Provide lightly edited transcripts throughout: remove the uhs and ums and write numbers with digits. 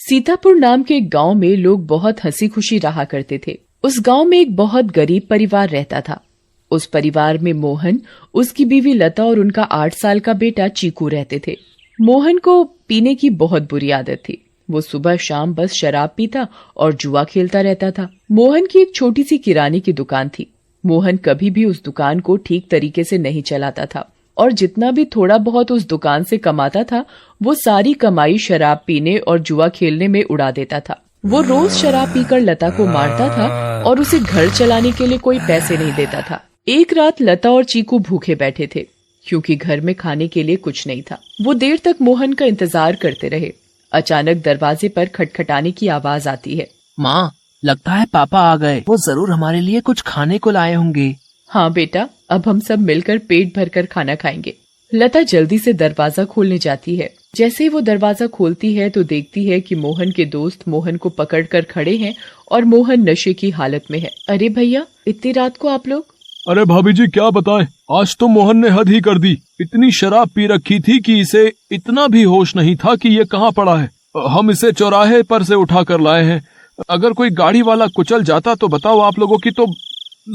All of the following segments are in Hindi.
सीतापुर नाम के एक गांव में लोग बहुत हंसी खुशी रहा करते थे। उस गांव में एक बहुत गरीब परिवार रहता था। उस परिवार में मोहन, उसकी बीवी लता और उनका 8 साल का बेटा चीकू रहते थे। मोहन को पीने की बहुत बुरी आदत थी। वो सुबह शाम बस शराब पीता और जुआ खेलता रहता था। मोहन की एक छोटी सी किराने की दुकान थी। मोहन कभी भी उस दुकान को ठीक तरीके से नहीं चलाता था और जितना भी थोड़ा बहुत उस दुकान से कमाता था वो सारी कमाई शराब पीने और जुआ खेलने में उड़ा देता था। वो रोज शराब पीकर लता को मारता था और उसे घर चलाने के लिए कोई पैसे नहीं देता था। एक रात लता और चीकू भूखे बैठे थे क्योंकि घर में खाने के लिए कुछ नहीं था। वो देर तक मोहन का इंतजार करते रहे। अचानक दरवाजे पर खटखटाने की आवाज आती है। माँ, लगता है पापा आ गए। वो जरूर हमारे लिए कुछ खाने को लाए होंगे। हाँ बेटा, अब हम सब मिलकर पेट भरकर खाना खाएंगे। लता जल्दी से दरवाजा खोलने जाती है। जैसे ही वो दरवाजा खोलती है तो देखती है कि मोहन के दोस्त मोहन को पकड़कर खड़े हैं और मोहन नशे की हालत में है। अरे भैया, इतनी रात को आप लोग? अरे भाभी जी, क्या बताएं, आज तो मोहन ने हद ही कर दी। इतनी शराब पी रखी थी कि इसे इतना भी होश नहीं था कि ये कहाँ पड़ा है। हम इसे चौराहे पर से उठा कर लाए हैं। अगर कोई गाड़ी वाला कुचल जाता तो बताओ, आप लोगों की तो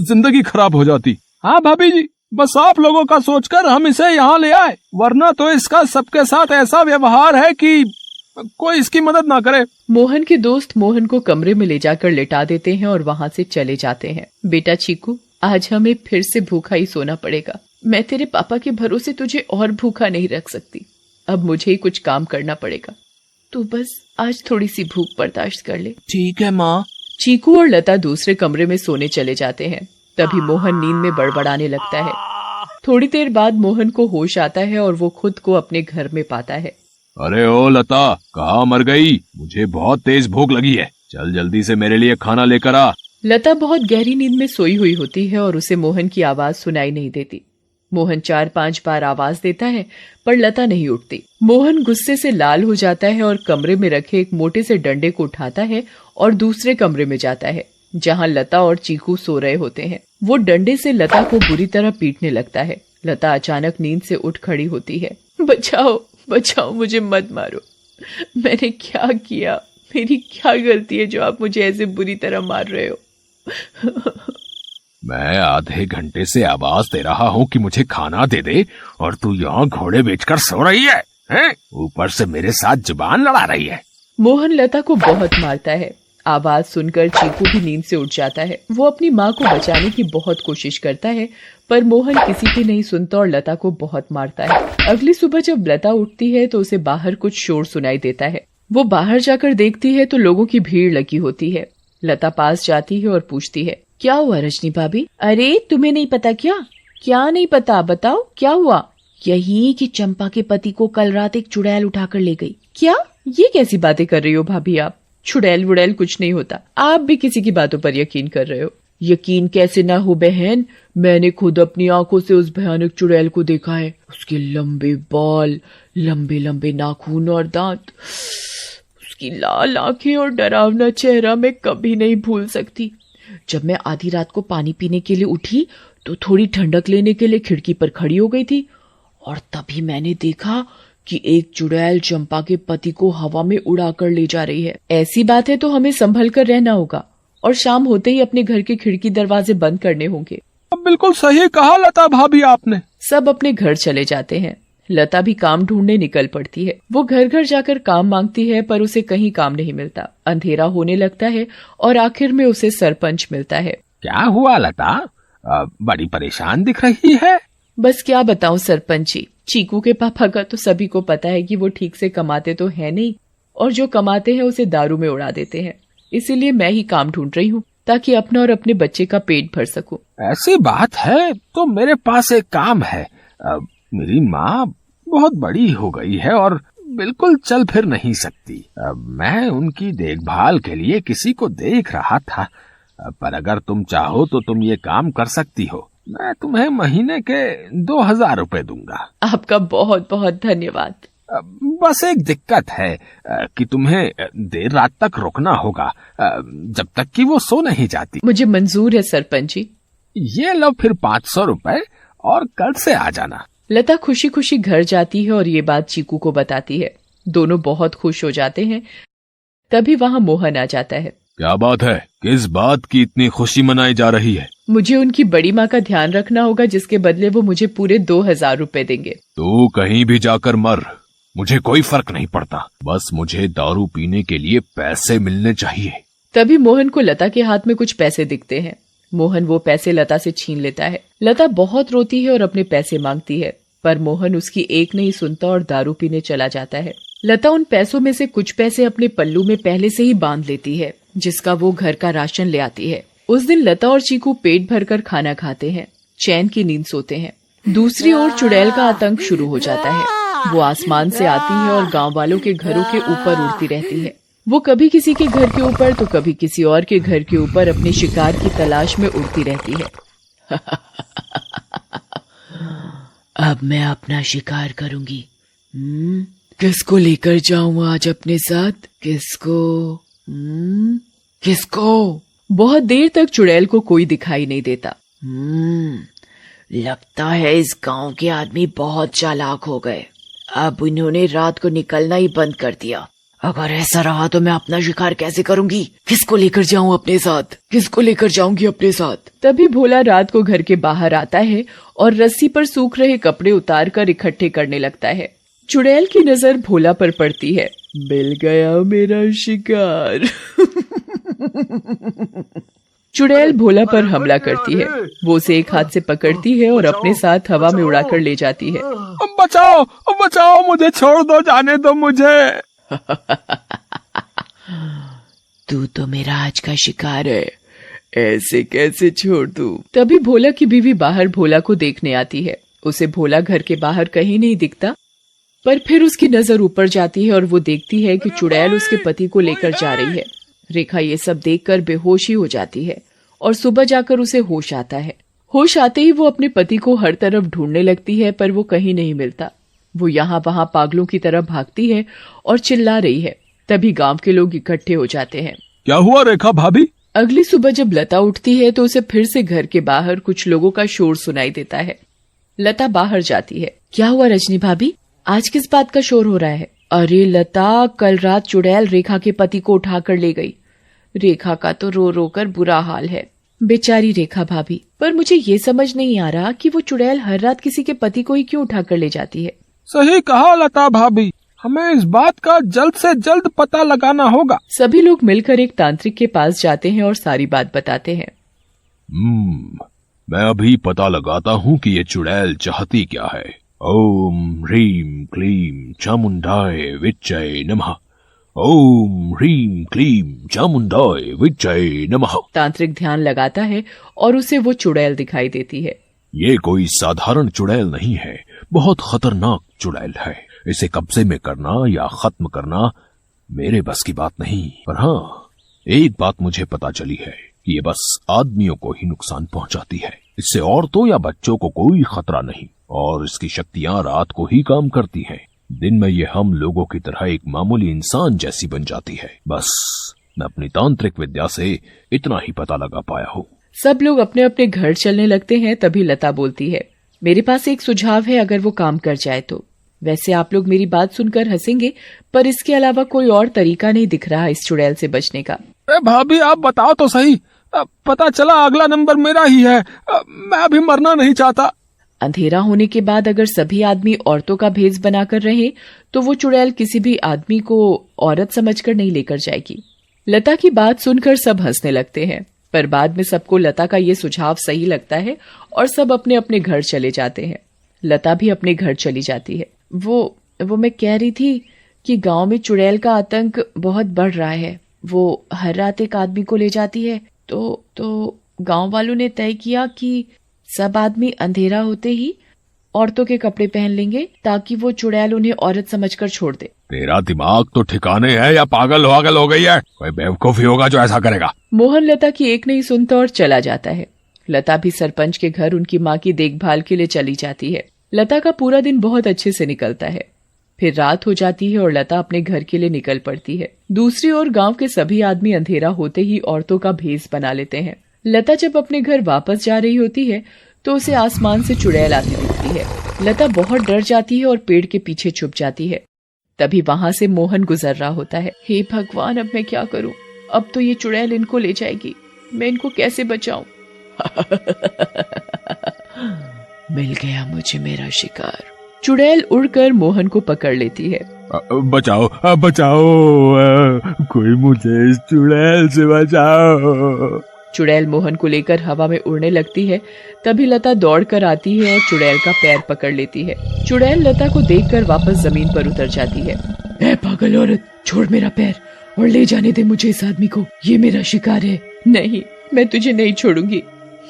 जिंदगी खराब हो जाती। हाँ भाभी जी, बस आप लोगों का सोचकर हम इसे यहाँ ले आए, वरना तो इसका सबके साथ ऐसा व्यवहार है कि कोई इसकी मदद ना करे। मोहन के दोस्त मोहन को कमरे में ले जाकर लिटा देते हैं और वहाँ से चले जाते हैं। बेटा चीकू, आज हमें फिर से भूखा ही सोना पड़ेगा। मैं तेरे पापा के भरोसे तुझे और भूखा नहीं रख सकती। अब मुझे ही कुछ काम करना पड़ेगा। तू बस आज थोड़ी सी भूख बर्दाश्त कर ले। ठीक है माँ। चीकू और लता दूसरे कमरे में सोने चले जाते हैं। तभी मोहन नींद में बड़बड़ाने लगता है। थोड़ी देर बाद मोहन को होश आता है और वो खुद को अपने घर में पाता है। अरे ओ लता, कहाँ मर गई? मुझे बहुत तेज भूख लगी है। चल जल्दी से मेरे लिए खाना लेकर आ। लता बहुत गहरी नींद में सोई हुई होती है और उसे मोहन की आवाज सुनाई नहीं देती। मोहन 4-5 बार आवाज देता है पर लता नहीं उठती। मोहन गुस्से से लाल हो जाता है और कमरे में रखे एक मोटे से डंडे को उठाता है और दूसरे कमरे में जाता है जहां लता और चीकू सो रहे होते हैं। वो डंडे से लता को बुरी तरह पीटने लगता है। लता अचानक नींद से उठ खड़ी होती है। बचाओ बचाओ, मुझे मत मारो। मैंने क्या किया? मेरी क्या गलती है जो आप मुझे ऐसे बुरी तरह मार रहे हो? मैं आधे घंटे से आवाज दे रहा हूँ कि मुझे खाना दे दे और तू यहाँ घोड़े बेचकर सो रही है, हैं? ऊपर से मेरे साथ जुबान लड़ा रही है। मोहन लता को बहुत मारता है। आवाज सुनकर चीकू भी नींद से उठ जाता है। वो अपनी माँ को बचाने की बहुत कोशिश करता है पर मोहन किसी की नहीं सुनता और लता को बहुत मारता है। अगली सुबह जब लता उठती है तो उसे बाहर कुछ शोर सुनाई देता है। वो बाहर जाकर देखती है तो लोगों की भीड़ लगी होती है। लता पास जाती है और पूछती है, क्या हुआ रजनी भाभी? अरे तुम्हें नहीं पता क्या? क्या नहीं पता, बताओ क्या हुआ? यही कि चंपा के पति को कल रात एक चुड़ैल उठाकर ले गई। क्या? ये कैसी बातें कर रही हो भाभी आप? चुड़ैल वुड़ैल कुछ नहीं होता। आप भी किसी की बातों पर यकीन कर रहे हो। यकीन कैसे ना हो बहन, मैंने खुद अपनी आंखों से उस भयानक चुड़ैल को देखा है। उसके लंबे बाल, लंबे लंबे नाखून और दांत, उसकी लाल आंखें और डरावना चेहरा मैं कभी नहीं भूल सकती। जब मैं आधी रात को पानी पीने के लिए उठी तो थोड़ी ठंडक लेने के लिए खिड़की पर खड़ी हो गई थी और तभी मैंने देखा कि एक चुड़ैल चंपा के पति को हवा में उड़ाकर ले जा रही है। ऐसी बात है तो हमें संभल कर रहना होगा और शाम होते ही अपने घर के खिड़की दरवाजे बंद करने होंगे। अब बिल्कुल सही कहा लता भाभी आपने। सब अपने घर चले जाते हैं। लता भी काम ढूंढने निकल पड़ती है। वो घर घर जाकर काम मांगती है पर उसे कहीं काम नहीं मिलता। अंधेरा होने लगता है और आखिर में उसे सरपंच मिलता है। क्या हुआ लता, बड़ी परेशान दिख रही है? बस क्या बताऊं सरपंच जी, चीकू के पापा का तो सभी को पता है कि वो ठीक से कमाते तो है नहीं और जो कमाते हैं उसे दारू में उड़ा देते हैं। इसीलिए मैं ही काम ढूंढ रही हूँ ताकि अपना और अपने बच्चे का पेट भर सकूं। ऐसी बात है तो मेरे पास एक काम है। मेरी माँ बहुत बड़ी हो गई है और बिल्कुल चल फिर नहीं सकती। मैं उनकी देखभाल के लिए किसी को देख रहा था, पर अगर तुम चाहो तो तुम ये काम कर सकती हो। मैं तुम्हें महीने के 2000 रुपए दूंगा। आपका बहुत बहुत धन्यवाद। बस एक दिक्कत है कि तुम्हें देर रात तक रुकना होगा, जब तक कि वो सो नहीं जाती। मुझे मंजूर है सरपंच जी। ये लो फिर 500 रुपए और कल से आ जाना। लता खुशी खुशी घर जाती है और ये बात चीकू को बताती है। दोनों बहुत खुश हो जाते हैं। तभी वहाँ मोहन आ जाता है। क्या बात है? किस बात की इतनी खुशी मनाई जा रही है? मुझे उनकी बड़ी माँ का ध्यान रखना होगा, जिसके बदले वो मुझे पूरे 2000 रुपए देंगे। तू कहीं भी जाकर मर, मुझे कोई फर्क नहीं पड़ता। बस मुझे दारू पीने के लिए पैसे मिलने चाहिए। तभी मोहन को लता के हाथ में कुछ पैसे दिखते हैं। मोहन वो पैसे लता से छीन लेता है। लता बहुत रोती है और अपने पैसे मांगती है, पर मोहन उसकी एक नहीं सुनता और दारू पीने चला जाता है। लता उन पैसों में से कुछ पैसे अपने पल्लू में पहले से ही बांध लेती है, जिसका वो घर का राशन ले आती है। उस दिन लता और चीकू पेट भरकर खाना खाते हैं, चैन की नींद सोते हैं। दूसरी ओर चुड़ैल का आतंक शुरू हो जाता है। वो आसमान से आती है और गांव वालों के घरों के ऊपर उड़ती रहती है। वो कभी किसी के घर के ऊपर तो कभी किसी और के घर के ऊपर अपने शिकार की तलाश में उड़ती रहती है। अब मैं अपना शिकार करूंगी। किसको लेकर जाऊं आज अपने साथ? किसको? बहुत देर तक चुड़ैल को कोई दिखाई नहीं देता। लगता है इस गांव के आदमी बहुत चालाक हो गए। अब इन्होंने रात को निकलना ही बंद कर दिया। अगर ऐसा रहा तो मैं अपना शिकार कैसे करूंगी? किसको लेकर जाऊं अपने साथ? किसको लेकर जाऊंगी अपने साथ? तभी भोला रात को घर के बाहर आता है और रस्सी पर सूख रहे कपड़े उतार कर इकट्ठे करने लगता है। चुड़ैल की नजर भोला पर पड़ती है। मिल गया मेरा शिकार। चुड़ैल भोला पर हमला करती है। वो उसे एक हाथ से पकड़ती है और अपने साथ हवा में उड़ाकर ले जाती है। बचाओ, बचाओ, मुझे छोड़ दो, जाने दो मुझे। तू तो मेरा आज का शिकार है, ऐसे कैसे छोड़ दूं? तभी भोला की बीवी बाहर भोला को देखने आती है। उसे भोला घर के बाहर कहीं नहीं दिखता, पर फिर उसकी नजर ऊपर जाती है और वो देखती है कि चुड़ैल उसके पति को लेकर जा रही है। रेखा ये सब देखकर बेहोश ही हो जाती है और सुबह जाकर उसे होश आता है। होश आते ही वो अपने पति को हर तरफ ढूंढने लगती है, पर वो कहीं नहीं मिलता। वो यहाँ वहाँ पागलों की तरह भागती है और चिल्ला रही है। तभी गांव के लोग इकट्ठे हो जाते हैं। क्या हुआ रेखा भाभी? अगली सुबह जब लता उठती है तो उसे फिर से घर के बाहर कुछ लोगों का शोर सुनाई देता है। लता बाहर जाती है। क्या हुआ रजनी भाभी, आज किस बात का शोर हो रहा है? अरे लता, कल रात चुड़ैल रेखा के पति को उठाकर ले गई। रेखा का तो रो रो कर बुरा हाल है। बेचारी रेखा भाभी, पर मुझे ये समझ नहीं आ रहा कि वो चुड़ैल हर रात किसी के पति को ही क्यों उठाकर ले जाती है। सही कहा लता भाभी, हमें इस बात का जल्द से जल्द पता लगाना होगा। सभी लोग मिलकर एक तांत्रिक के पास जाते हैं और सारी बात बताते हैं। मैं अभी पता लगाता हूँ कि ये चुड़ैल चाहती क्या है। ओम ह्रीम क्लीम चामुंडाय विच्चय नमः। ओम ह्रीम क्लीम चामुंडाय विच्चय नमः। तांत्रिक ध्यान लगाता है और उसे वो चुड़ैल दिखाई देती है। ये कोई साधारण चुड़ैल नहीं है, बहुत खतरनाक चुड़ैल है। इसे कब्जे में करना या खत्म करना मेरे बस की बात नहीं। पर हाँ, एक बात मुझे पता चली है कि ये बस आदमियों को ही नुकसान पहुंचाती है। इससे औरतों या बच्चों को कोई खतरा नहीं और इसकी शक्तियां रात को ही काम करती हैं। दिन में ये हम लोगों की तरह एक मामूली इंसान जैसी बन जाती है। बस मैं अपनी तांत्रिक विद्या से इतना ही पता लगा पाया हूँ। सब लोग अपने अपने घर चलने लगते हैं। तभी लता बोलती है, मेरे पास एक सुझाव है, अगर वो काम कर जाए तो। वैसे आप लोग मेरी बात सुनकर हंसेंगे, पर इसके अलावा कोई और तरीका नहीं दिख रहा इस चुड़ैल से बचने का। भाभी आप बताओ तो सही, पता चला अगला नंबर मेरा ही है। मैं अभी मरना नहीं चाहता। अंधेरा होने के बाद अगर सभी आदमी औरतों का भेष बनाकर रहे तो वो चुड़ैल किसी भी आदमी को औरत समझकर नहीं लेकर जाएगी। लता की बात सुनकर सब हंसने लगते हैं, पर बाद में सबको लता का ये सुझाव सही लगता है और सब अपने अपने घर चले जाते हैं। लता भी अपने घर चली जाती है। वो मैं कह रही थी कि गांव में चुड़ैल का आतंक बहुत बढ़ रहा है। वो हर रात एक आदमी को ले जाती है। तो गांव वालों ने तय किया कि सब आदमी अंधेरा होते ही औरतों के कपड़े पहन लेंगे ताकि वो चुड़ैल उन्हें औरत समझकर छोड़ दे। तेरा दिमाग तो ठिकाने है या पागल हो गई है? कोई बेवकूफी होगा जो ऐसा करेगा। मोहन लता की एक नहीं सुनता और चला जाता है। लता भी सरपंच के घर उनकी माँ की देखभाल के लिए चली जाती है। लता का पूरा दिन बहुत अच्छे से निकलता है। फिर रात हो जाती है और लता अपने घर के लिए निकल पड़ती है। दूसरी ओर गांव के सभी आदमी अंधेरा होते ही औरतों का भेष बना लेते हैं। लता जब अपने घर वापस जा रही होती है तो उसे आसमान से चुड़ैल आती दिखती है। लता बहुत डर जाती है और पेड़ के पीछे छुप जाती है। तभी वहाँ से मोहन गुजर रहा होता है। हे भगवान, अब मैं क्या करूं? अब तो ये चुड़ैल इनको ले जाएगी, मैं इनको कैसे बचाऊं? मिल गया मुझे मेरा शिकार। चुड़ैल उड़कर मोहन को पकड़ लेती है। बचाओ बचाओ, कोई मुझे इस चुड़ैल से बचाओ। चुड़ैल मोहन को लेकर हवा में उड़ने लगती है। तभी लता दौड़ कर आती है और चुड़ैल का पैर पकड़ लेती है। चुड़ैल लता को देखकर वापस जमीन पर उतर जाती है। ए पागल औरत, छोड़ मेरा पैर और ले जाने दे मुझे इस आदमी को, ये मेरा शिकार है। नहीं, मैं तुझे नहीं छोड़ूंगी।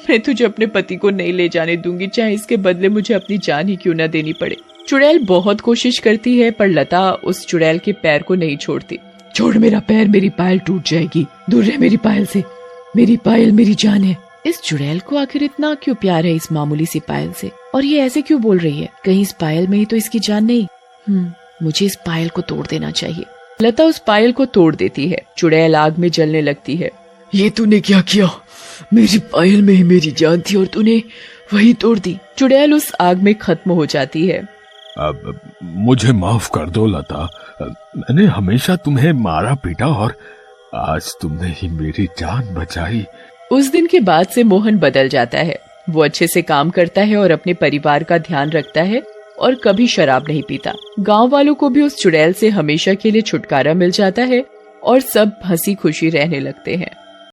मैं तुझे अपने पति को नहीं ले जाने दूंगी, चाहे इसके बदले मुझे अपनी जान ही क्यों न देनी पड़े। चुड़ैल बहुत कोशिश करती है पर लता उस चुड़ैल के पैर को नहीं छोड़ती। छोड़ मेरा पैर, मेरी पायल टूट जाएगी, दूर रह मेरी पायल से, मेरी पायल मेरी जान है। इस चुड़ैल को आखिर इतना क्यों प्यार है इस मामूली सी पायल से, और ये ऐसे क्यों बोल रही है? कहीं इस पायल में ही तो इसकी जान नहीं। मुझे इस पायल को तोड़ देना चाहिए। लता उस पायल को तोड़ देती है। चुड़ैल आग में जलने लगती है। ये तूने क्या किया? मेरी पायल में ही मेरी जान थी और तूने वही तोड़ दी। चुड़ैल उस आग में खत्म हो जाती है। अब मुझे माफ कर दो लता, मैंने हमेशा तुम्हें मारा पीटा और आज तुमने ही मेरी जान बचाई। उस दिन के बाद से मोहन बदल जाता है। वो अच्छे से काम करता है और अपने परिवार का ध्यान रखता है और कभी शराब नहीं पीता। गांव वालों को भी उस चुड़ैल से हमेशा के लिए छुटकारा मिल जाता है और सब हंसी खुशी रहने लगते हैं।